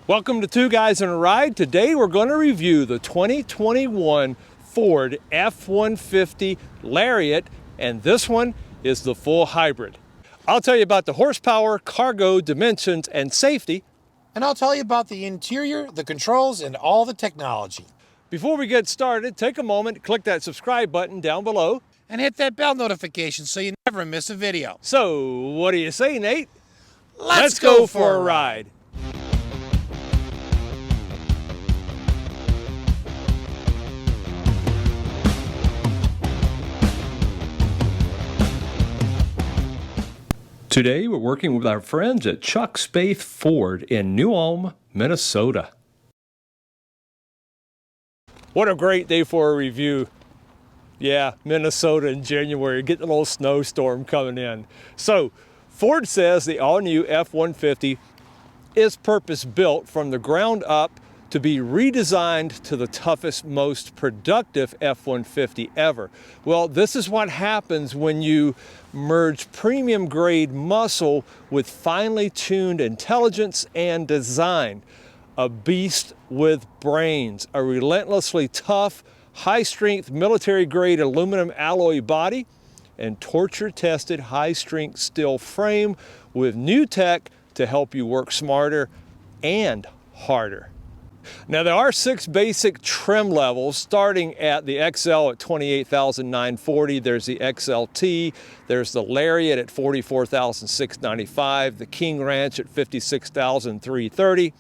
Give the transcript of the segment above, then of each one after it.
Welcome to Two Guys in a Ride. Today we're going to review the 2021 Ford F-150 Lariat, and this one is the full hybrid. I'll tell you about the horsepower, cargo, dimensions, and safety. And I'll tell you about the interior, the controls, and all the technology. Before we get started, take a moment, click that subscribe button down below. And hit that bell notification so you never miss a video. So, what do you say, Nate? Let's go for a ride. Today we're working with our friends at Chuck Spaeth Ford in New Ulm, Minnesota. What a great day for a review. Yeah, Minnesota in January, getting a little snowstorm coming in. So, Ford says the all-new F-150 is purpose-built from the ground up to be redesigned to the toughest, most productive F-150 ever. Well, this is what happens when you merge premium grade muscle with finely tuned intelligence and design. A beast with brains, a relentlessly tough, high-strength military-grade aluminum alloy body, and torture-tested high-strength steel frame with new tech to help you work smarter and harder. Now there are 6 basic trim levels, starting at the XL at $28,940. There's the XLT, there's the Lariat at $44,695, the King Ranch at $56,330,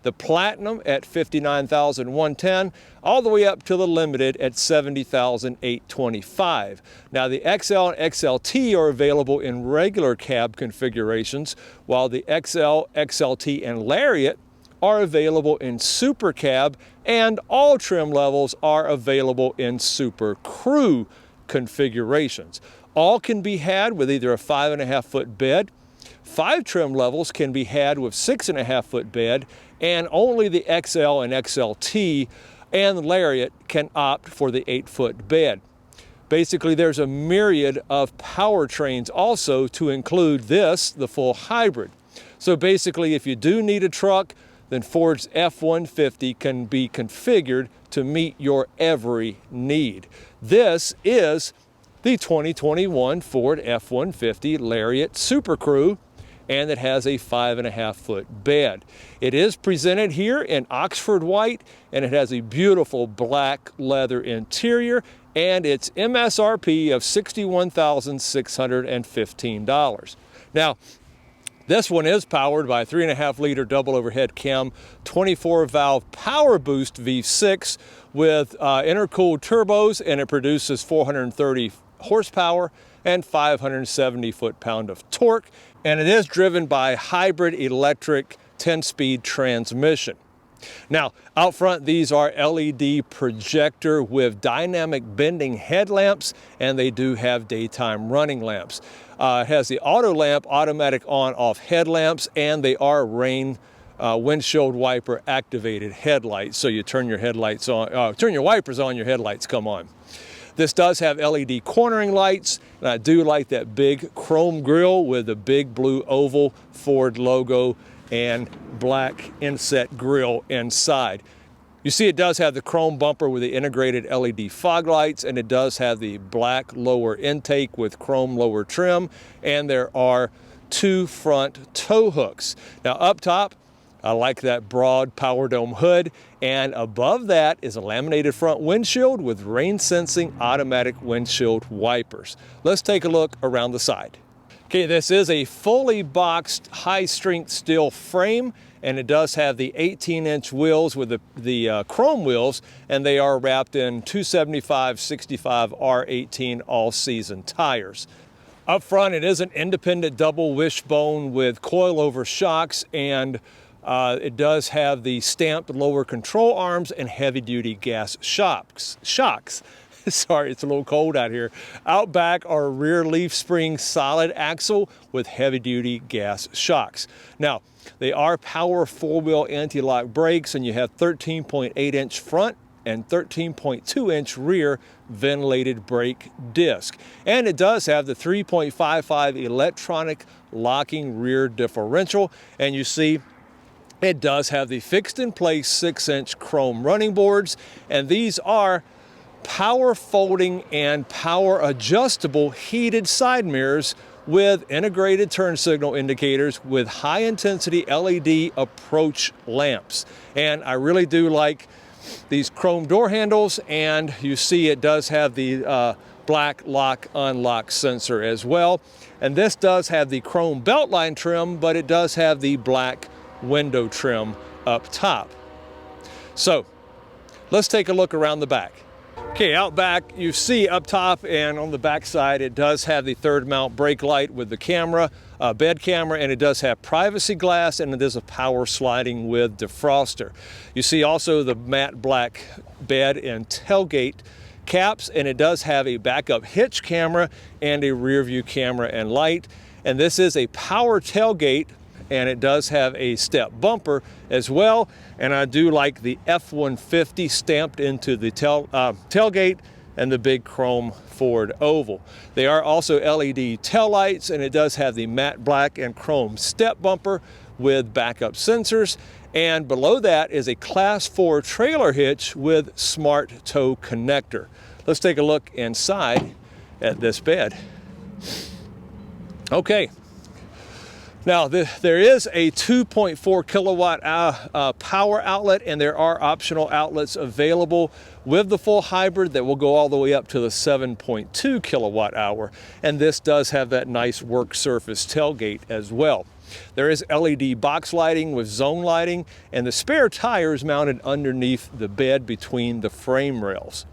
the Platinum at $59,110, all the way up to the Limited at $70,825. Now the XL and XLT are available in regular cab configurations, while the XL, XLT, and Lariat are available in Super Cab, and all trim levels are available in Super Crew configurations. All can be had with either a 5.5-foot bed. 5 trim levels can be had with 6.5-foot bed, and only the XL and XLT and the Lariat can opt for the 8-foot bed. Basically, there's a myriad of powertrains also to include this, the full hybrid. So basically, if you do need a truck, then Ford's F-150 can be configured to meet your every need. This is the 2021 Ford F-150 Lariat Super Crew, and it has a 5.5-foot bed. It is presented here in Oxford white, and it has a beautiful black leather interior, and its MSRP of $61,615. Now, this one is powered by a 3.5-liter double overhead cam 24-valve PowerBoost V6 with intercooled turbos, and it produces 430 horsepower and 570 foot-pound of torque, and it is driven by hybrid electric 10-speed transmission. Now, out front, these are LED projector with dynamic bending headlamps, and they do have daytime running lamps. It has the auto lamp, automatic on-off headlamps, and they are rain windshield wiper activated headlights. So you turn your headlights on, turn your wipers on, your headlights come on. This does have LED cornering lights, and I do like that big chrome grille with the big blue oval Ford logo and black inset grille inside. You see it does have the chrome bumper with the integrated LED fog lights, and it does have the black lower intake with chrome lower trim, and there are 2 front tow hooks. Now up top, I like that broad power dome hood, and above that is a laminated front windshield with rain sensing automatic windshield wipers. Let's take a look around the side. Okay, this is a fully boxed high-strength steel frame, and it does have the 18-inch wheels with the chrome wheels, and they are wrapped in 275/65 R18 all-season tires. Up front, it is an independent double wishbone with coilover shocks, and it does have the stamped lower control arms and heavy-duty gas shocks. Sorry, it's a little cold out here. Out back are a rear leaf spring solid axle with heavy-duty gas shocks. Now, they are power 4-wheel anti-lock brakes, and you have 13.8-inch front and 13.2-inch rear ventilated brake disc. And it does have the 3.55 electronic locking rear differential, and you see It does have the fixed in place 6-inch chrome running boards, and these are power folding and power adjustable heated side mirrors with integrated turn signal indicators with high intensity LED approach lamps. And I really do like these chrome door handles, and you see it does have the black lock unlock sensor as well. And this does have the chrome beltline trim, but it does have the black window trim up top. So let's take a look around the back. Okay, out back you see up top and on the back side it does have the third mount brake light with the camera, bed camera, and it does have privacy glass, and it is a power sliding with defroster. You see also the matte black bed and tailgate caps, and it does have a backup hitch camera and a rear view camera and light. And this is a power tailgate, and it does have a step bumper as well. And I do like the F150 stamped into the tailgate and the big chrome Ford oval. They are also LED taillights, and it does have the matte black and chrome step bumper with backup sensors. And below that is a Class 4 trailer hitch with smart tow connector. Let's take a look inside at this bed. Okay. Now, there is a 2.4 kilowatt power outlet, and there are optional outlets available with the full hybrid that will go all the way up to the 7.2 kilowatt hour. And this does have that nice work surface tailgate as well. There is LED box lighting with zone lighting, and the spare tire is mounted underneath the bed between the frame rails.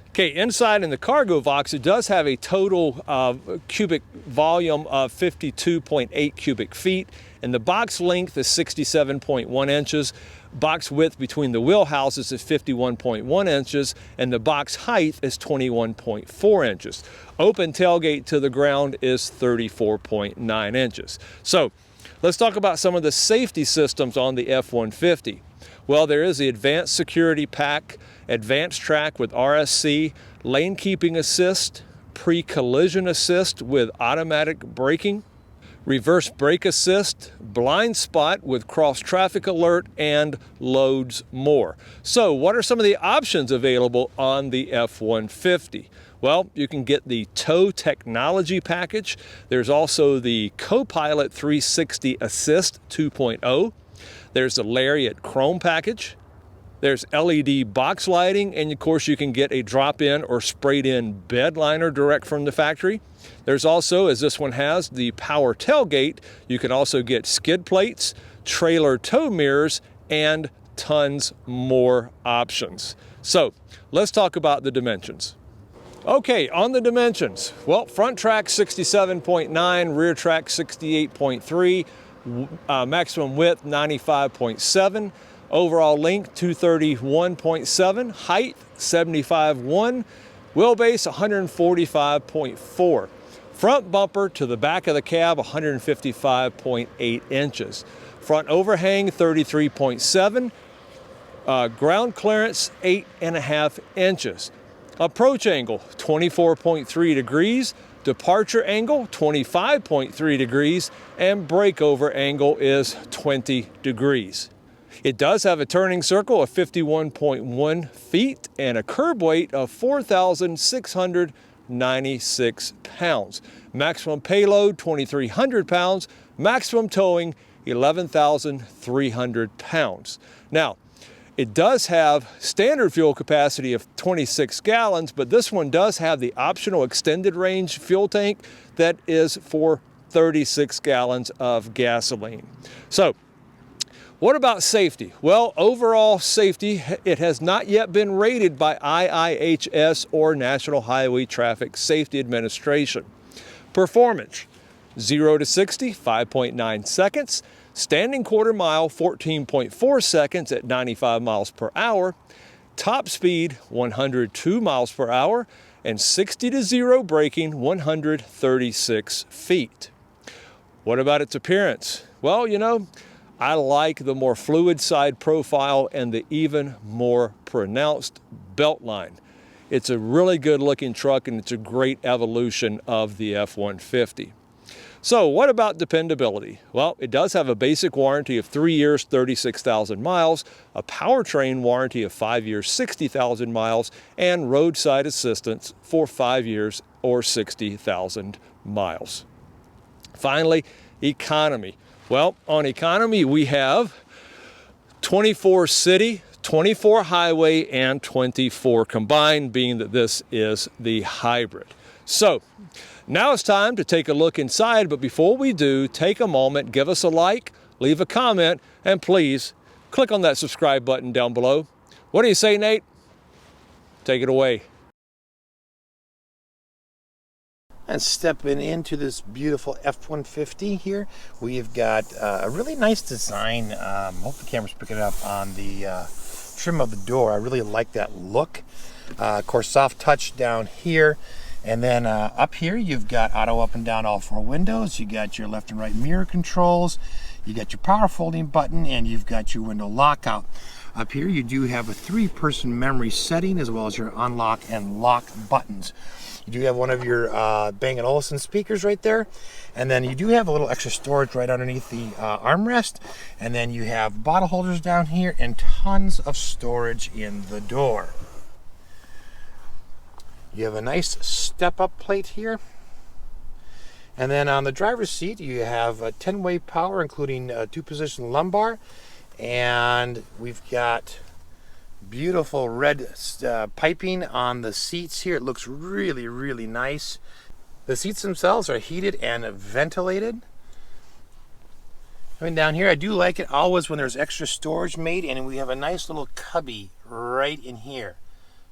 Okay, inside in the cargo box, it does have a total cubic volume of 52.8 cubic feet, and the box length is 67.1 inches. Box width between the wheel houses is 51.1 inches, and the box height is 21.4 inches. Open tailgate to the ground is 34.9 inches. So let's talk about some of the safety systems on the F-150. Well, there is the Advanced Security Pack, Advanced Track with RSC, Lane Keeping Assist, Pre-Collision Assist with automatic braking, Reverse Brake Assist, Blind Spot with Cross Traffic Alert, and loads more. So what are some of the options available on the F-150? Well, you can get the Tow Technology Package. There's also the Copilot 360 Assist 2.0. There's the Lariat Chrome Package. There's LED box lighting, and of course you can get a drop-in or sprayed-in bed liner direct from the factory. There's also, as this one has, the power tailgate. You can also get skid plates, trailer tow mirrors, and tons more options. So let's talk about the dimensions. Okay, on the dimensions, well, front track 67.9, rear track 68.3, maximum width 95.7, overall length 231.7, height 75.1, wheelbase 145.4. Front bumper to the back of the cab 155.8 inches. Front overhang 33.7, ground clearance 8.5 inches. Approach angle 24.3 degrees, departure angle 25.3 degrees, and breakover angle is 20 degrees. It does have a turning circle of 51.1 feet and a curb weight of 4,696 pounds. Maximum payload 2,300 pounds, maximum towing 11,300 pounds. Now, it does have standard fuel capacity of 26 gallons, but this one does have the optional extended range fuel tank that is for 36 gallons of gasoline. So, what about safety? Well, overall safety, it has not yet been rated by IIHS or National Highway Traffic Safety Administration. Performance, 0 to 60, 5.9 seconds. Standing quarter mile, 14.4 seconds at 95 miles per hour. Top speed, 102 miles per hour. And 60 to 0 braking, 136 feet. What about its appearance? Well, you know, I like the more fluid side profile and the even more pronounced belt line. It's a really good looking truck, and it's a great evolution of the F-150. So what about dependability? Well, it does have a basic warranty of 3 years, 36,000 miles, a powertrain warranty of 5 years, 60,000 miles, and roadside assistance for 5 years or 60,000 miles. Finally, economy. Well, on economy, we have 24 city, 24 highway, and 24 combined, being that this is the hybrid. So now it's time to take a look inside, but before we do, take a moment, give us a like, leave a comment, and please click on that subscribe button down below. What do you say, Nate? Take it away. And stepping into this beautiful F-150 here, we've got a really nice design. Hope the camera's picking it up on the trim of the door. I really like that look. Of course, soft touch down here. And then up here, you've got auto up and down all 4 windows. You got your left and right mirror controls. You got your power folding button, and you've got your window lockout. Up here, you do have a 3-person memory setting, as well as your unlock and lock buttons. You do have one of your Bang & Olufsen speakers right there. And then you do have a little extra storage right underneath the armrest. And then you have bottle holders down here and tons of storage in the door. You have a nice step-up plate here. And then on the driver's seat, you have a 10-way power, including a 2-position lumbar. And we've got beautiful red piping on the seats here. It looks really, really nice. The seats themselves are heated and ventilated. Coming down here, I do like it always when there's extra storage made, and we have a nice little cubby right in here.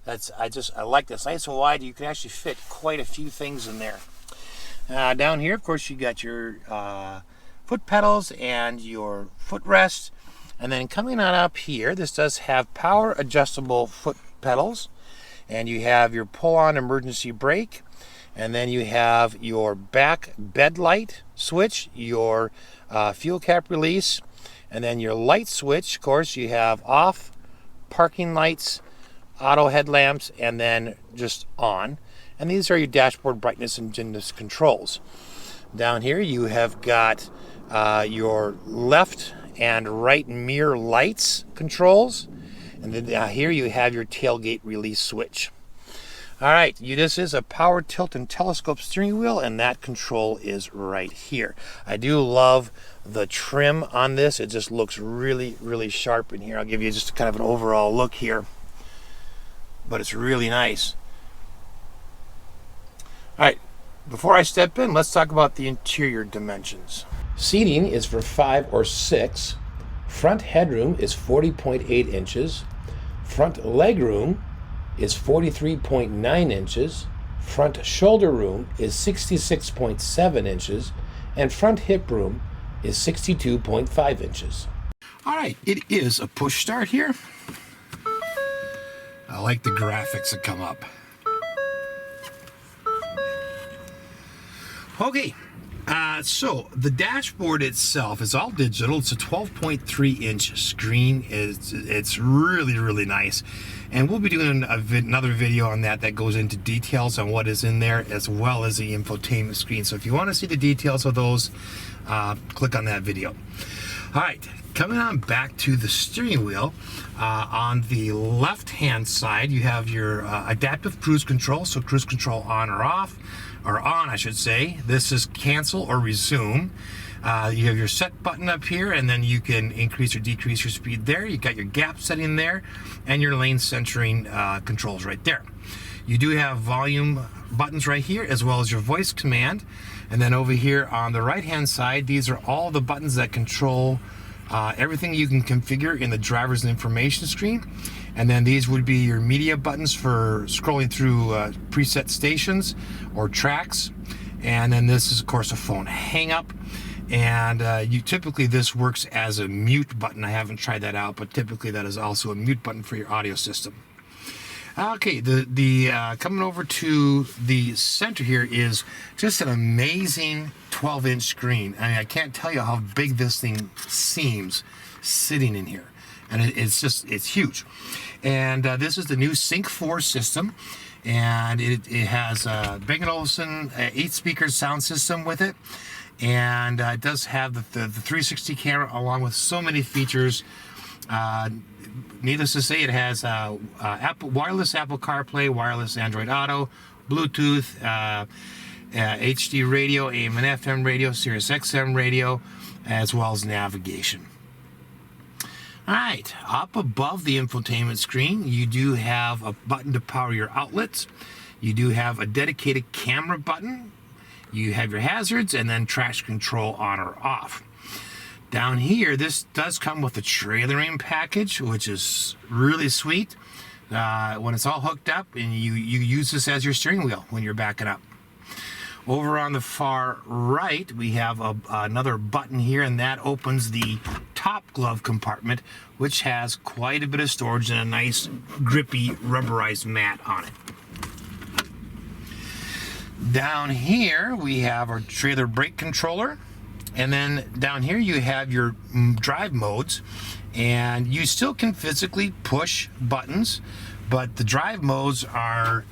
I like this, nice and wide. You can actually fit quite a few things in there. Down here, of course, you got your foot pedals and your footrest. And then coming on up here, this does have power adjustable foot pedals, and you have your pull-on emergency brake, and then you have your back bed light switch, your fuel cap release, and then your light switch. Of course, you have off, parking lights, auto headlamps, and then just on. And these are your dashboard brightness and dimness controls. Down here, you have got your left and right mirror lights controls, and then here you have your tailgate release switch. All right, this is a power tilt and telescope steering wheel, and that control is right here. I do love the trim on this. It just looks really, really sharp in here. I'll give you just kind of an overall look here, but it's really nice. All right, before I step in, let's talk about the interior dimensions. Seating is for 5 or 6. Front headroom is 40.8 inches. Front legroom is 43.9 inches. Front shoulder room is 66.7 inches. And front hip room is 62.5 inches. All right, it is a push start here. I like the graphics that come up. Okay. So the dashboard itself is all digital. It's a 12.3 inch screen. It's really, really nice. And we'll be doing another video on that goes into details on what is in there, as well as the infotainment screen. So if you want to see the details of those, click on that video. All right, coming on back to the steering wheel. On the left hand side, you have your adaptive cruise control. So cruise control on or off. Or on, I should say. This is cancel or resume. You have your set button up here, and then you can increase or decrease your speed there. You got your gap setting there, and your lane centering controls right there. You do have volume buttons right here, as well as your voice command. And then over here on the right hand side, these are all the buttons that control everything you can configure in the driver's information screen. And then these would be your media buttons for scrolling through preset stations or tracks. And then this is, of course, a phone hang up. And typically this works as a mute button. I haven't tried that out, but typically that is also a mute button for your audio system. Okay, coming over to the center here is just an amazing 12-inch screen. I mean, I can't tell you how big this thing seems sitting in here. And it's huge. And this is the new Sync 4 system. And it has a Bang & Olufsen 8-speaker sound system with it. And it does have the 360 camera along with so many features. Needless to say, it has wireless Apple CarPlay, wireless Android Auto, Bluetooth, HD radio, AM and FM radio, Sirius XM radio, as well as navigation. Alright, up above the infotainment screen, you do have a button to power your outlets. You do have a dedicated camera button. You have your hazards and then traction control on or off. Down here, this does come with a trailering package, which is really sweet. When it's all hooked up, and you use this as your steering wheel when you're backing up. Over on the far right, we have another button here, and that opens the top glove compartment, which has quite a bit of storage and a nice grippy rubberized mat on it. Down here, we have our trailer brake controller. And then down here you have your drive modes, and you still can physically push buttons, but the drive modes are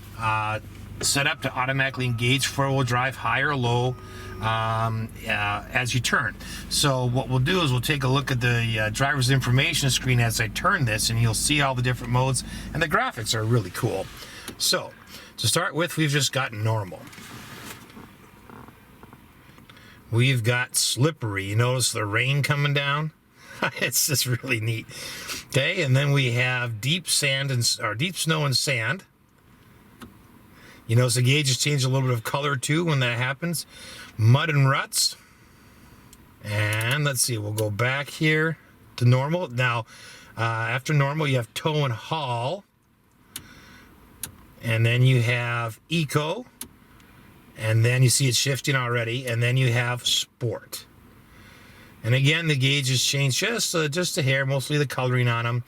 set up to automatically engage four-wheel drive, high or low, as you turn. So what we'll do is we'll take a look at the driver's information screen as I turn this, and you'll see all the different modes, and the graphics are really cool. So to start with, we've just got normal. We've got slippery. You notice the rain coming down? It's just really neat. Okay, and then we have deep sand or deep snow and sand. You notice the gauges change a little bit of color too when that happens. Mud and ruts. And let's see, we'll go back here to normal. Now, after normal, you have tow and haul. And then you have eco. And then you see it shifting already, and then you have sport. And again, the gauges change just a hair, mostly the coloring on them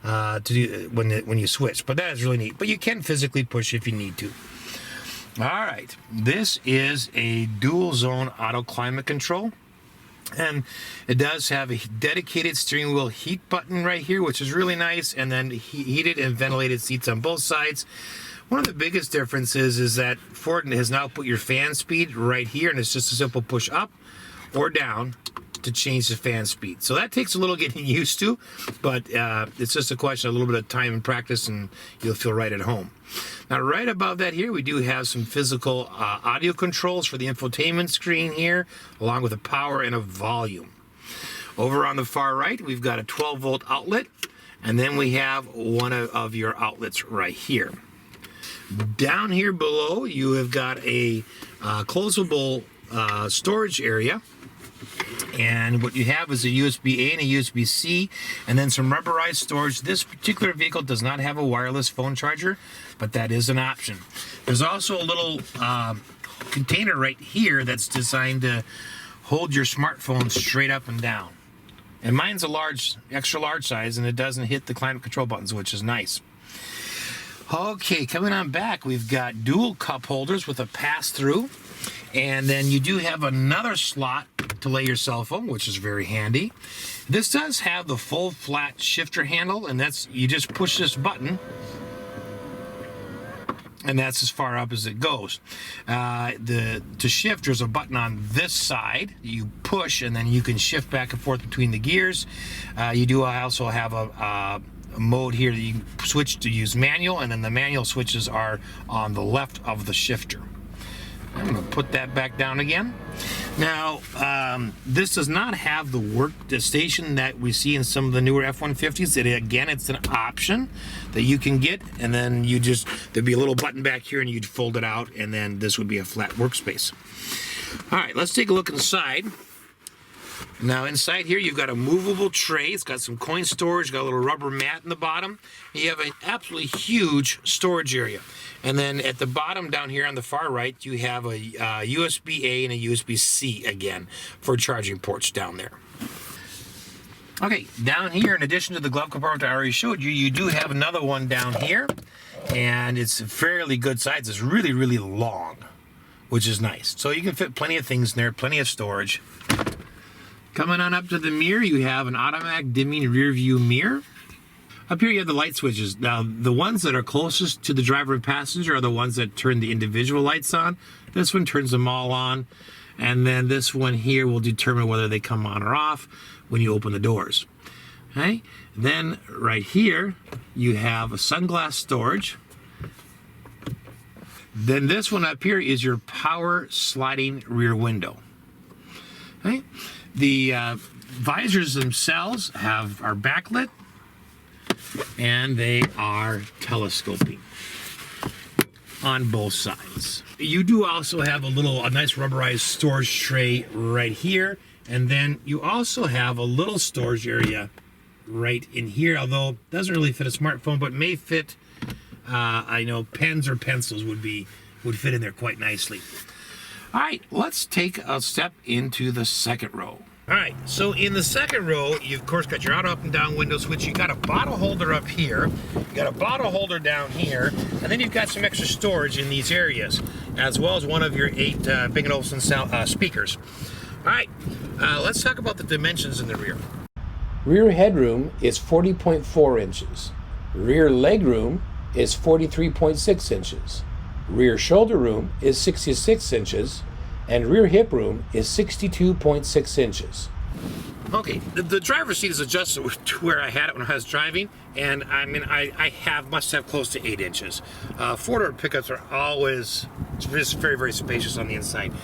to do when you switch. But that is really neat. But you can physically push if you need to. All right, this is a dual zone auto climate control, and it does have a dedicated steering wheel heat button right here, which is really nice, and then heated and ventilated seats on both sides. One of the biggest differences is that Ford has now put your fan speed right here, and it's just a simple push up or down to change the fan speed. So that takes a little getting used to, but it's just a question of a little bit of time and practice, and you'll feel right at home. Now, right above that here, we do have some physical audio controls for the infotainment screen here, along with a power and a volume. Over on the far right, we've got a 12-volt outlet, and then we have one of your outlets right here. Down here below, you have got a closable storage area, and what you have is a USB-A and a USB-C, and then some rubberized storage. This particular vehicle does not have a wireless phone charger, but that is an option. There's also a little container right here that's designed to hold your smartphone straight up and down. And mine's a extra large size, and it doesn't hit the climate control buttons, which is nice. Okay, coming on back, we've got dual cup holders with a pass-through, and then you do have another slot to lay your cell phone, which is very handy. This does have the full flat shifter handle, and you just push this button, and that's as far up as it goes. To shift, there's a button on this side. You push, and then you can shift back and forth between the gears. You do also have a mode here that you can switch to use manual, and then the manual switches are on the left of the shifter. I'm going to put that back down again. Now, this does not have the workstation that we see in some of the newer F-150s. Again, it's an option that you can get, and then there'd be a little button back here, and you'd fold it out, and then this would be a flat workspace. All right, let's take a look inside. Now inside here you've got a movable tray. It's got some coin storage, got a little rubber mat in the bottom. You have an absolutely huge storage area. And then at the bottom down here on the far right, you have a USB-A and a USB-C again for charging ports down there. Okay, down here, in addition to the glove compartment I already showed you, you do have another one down here, and it's a fairly good size. It's really, really long, which is nice. So you can fit plenty of things in there, plenty of storage. Coming on up to the mirror, you have an automatic dimming rear view mirror. Up here you have the light switches. Now, the ones that are closest to the driver and passenger are the ones that turn the individual lights on. This one turns them all on. And then this one here will determine whether they come on or off when you open the doors. Okay? Then right here, you have a sunglass storage. Then this one up here is your power sliding rear window. Okay? The visors themselves are backlit, and they are telescoping on both sides. You do also have a nice rubberized storage tray right here, and then you also have a little storage area right in here, although it doesn't really fit a smartphone, but may fit, I know pens or pencils would fit in there quite nicely. All right, let's take a step into the second row. All right, so in the second row, you of course got your auto up and down window switch. You got a bottle holder up here, you got a bottle holder down here, and then you've got some extra storage in these areas, as well as one of your 8 Bang & Olufsen sound speakers. All right, let's talk about the dimensions in the rear. Rear headroom is 40.4 inches. Rear legroom is 43.6 inches. Rear shoulder room is 66 inches. And rear hip room is 62.6 inches. Okay, the driver's seat is adjusted to where I had it when I was driving, and I mean, must have close to 8 inches. Four-door pickups are always just very, very spacious on the inside.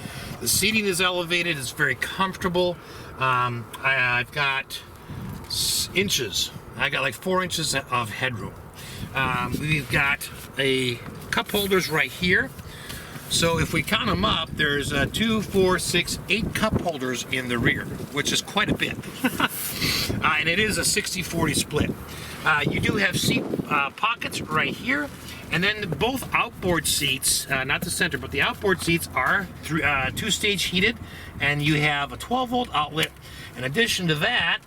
The seating is elevated, it's very comfortable. I've got inches. I got like 4 inches of headroom. We've got a cup holders right here. So if we count them up, there's 2, 4, 6, 8 cup holders in the rear, which is quite a bit. And it is a 60-40 split. You do have seat pockets right here, and then both outboard seats, not the center, but the outboard seats are 2-stage heated, and you have a 12-volt outlet. In addition to that,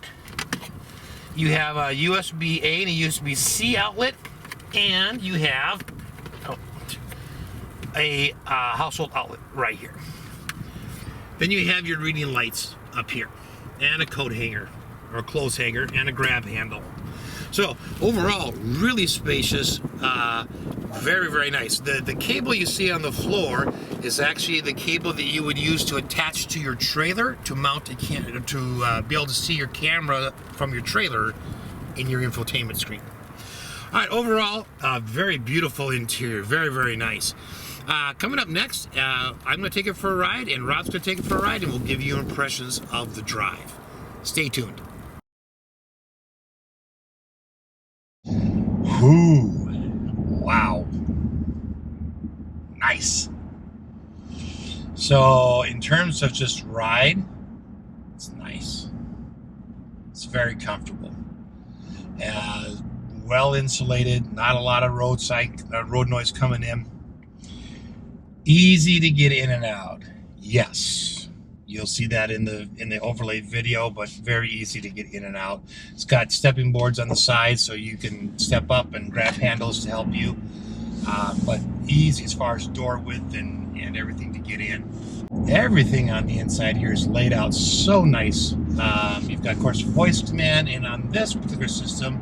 you have a USB-A and a USB-C outlet, and you have a household outlet right here. Then you have your reading lights up here, and a coat hanger or clothes hanger, and a grab handle. So overall, really spacious, very, very nice. The cable you see on the floor is actually the cable that you would use to attach to your trailer to mount a to be able to see your camera from your trailer in your infotainment screen. All right, overall, very beautiful interior, very, very nice. Coming up next, I'm going to take it for a ride, and Rob's going to take it for a ride, and we'll give you impressions of the drive. Stay tuned. Ooh, wow. Nice. So, in terms of just ride, it's nice. It's very comfortable. Well insulated, not a lot of road noise coming in. Easy to get in and out. Yes, you'll see that in the overlay video, but very easy to get in and out. It's got stepping boards on the side, so you can step up and grab handles to help you. But easy as far as door width and everything to get in. Everything on the inside here is laid out so nice. You've got, of course, voice command, and on this particular system,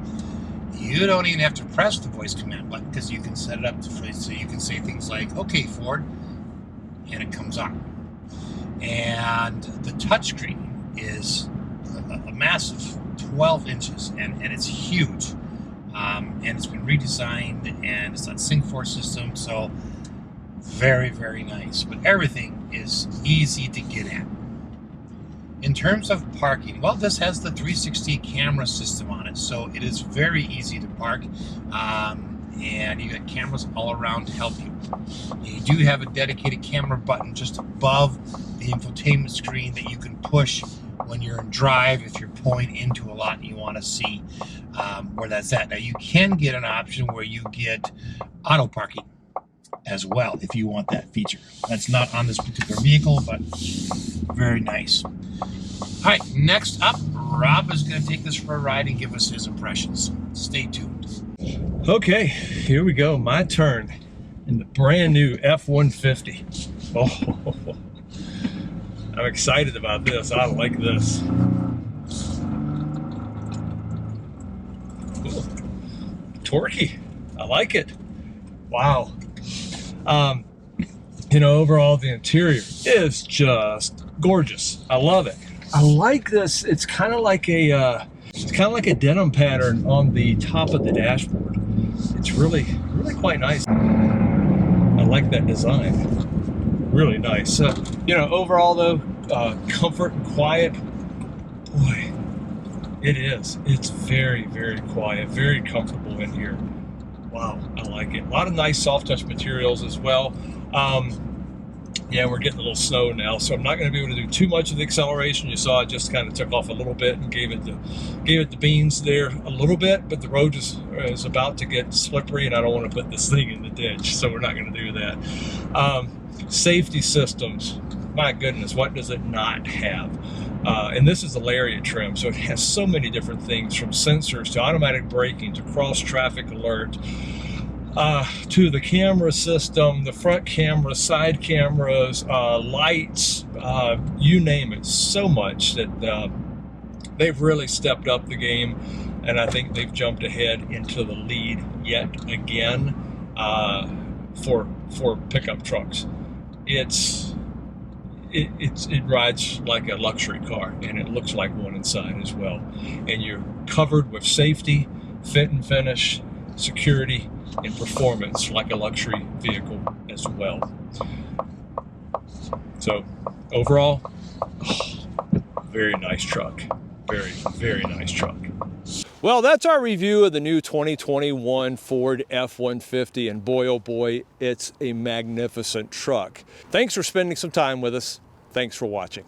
you don't even have to press the voice command button, because you can set it up so you can say things like, "Okay, Ford," and it comes on. And the touchscreen is a massive 12 inches, and it's huge. And it's been redesigned, and it's on Sync 4 system, so very, very nice. But everything is easy to get in. In terms of parking, well, this has the 360 camera system on it, so it is very easy to park, and you got cameras all around to help you. You do have a dedicated camera button just above the infotainment screen that you can push when you're in drive if you're pulling into a lot and you want to see where that's at. Now, you can get an option where you get auto parking as well if you want that feature. That's not on this particular vehicle, but very nice. All right, next up, Rob is going to take this for a ride and give us his impressions. Stay tuned. Okay, here we go. My turn in the brand new F150. Oh, I'm excited about this. I like this. Cool. Torquey. I like it. Wow. You know, overall the interior is just gorgeous. I love it. I like this. It's kind of like a denim pattern on the top of the dashboard. It's really quite nice. I like that design. Really nice. You know, overall though, comfort and quiet. Boy, it is. It's very, very quiet, very comfortable in here. Wow, I like it. A lot of nice soft touch materials as well. Yeah, we're getting a little snow now, so I'm not going to be able to do too much of the acceleration. You saw I just kind of took off a little bit and gave it the beans there a little bit, but the road is about to get slippery, and I don't want to put this thing in the ditch, so we're not going to do that. Safety systems, my goodness, what does it not have? And this is the Lariat trim, so it has so many different things, from sensors to automatic braking to cross traffic alert, to the camera system, the front camera, side cameras, lights, you name it. So much that they've really stepped up the game, and I think they've jumped ahead into the lead yet again for pickup trucks. It rides like a luxury car, and it looks like one inside as well. And you're covered with safety, fit and finish, security, and performance like a luxury vehicle as well. So overall, very nice truck. Very, very nice truck. Well, that's our review of the new 2021 Ford F-150, and boy, oh boy, it's a magnificent truck. Thanks for spending some time with us. Thanks for watching.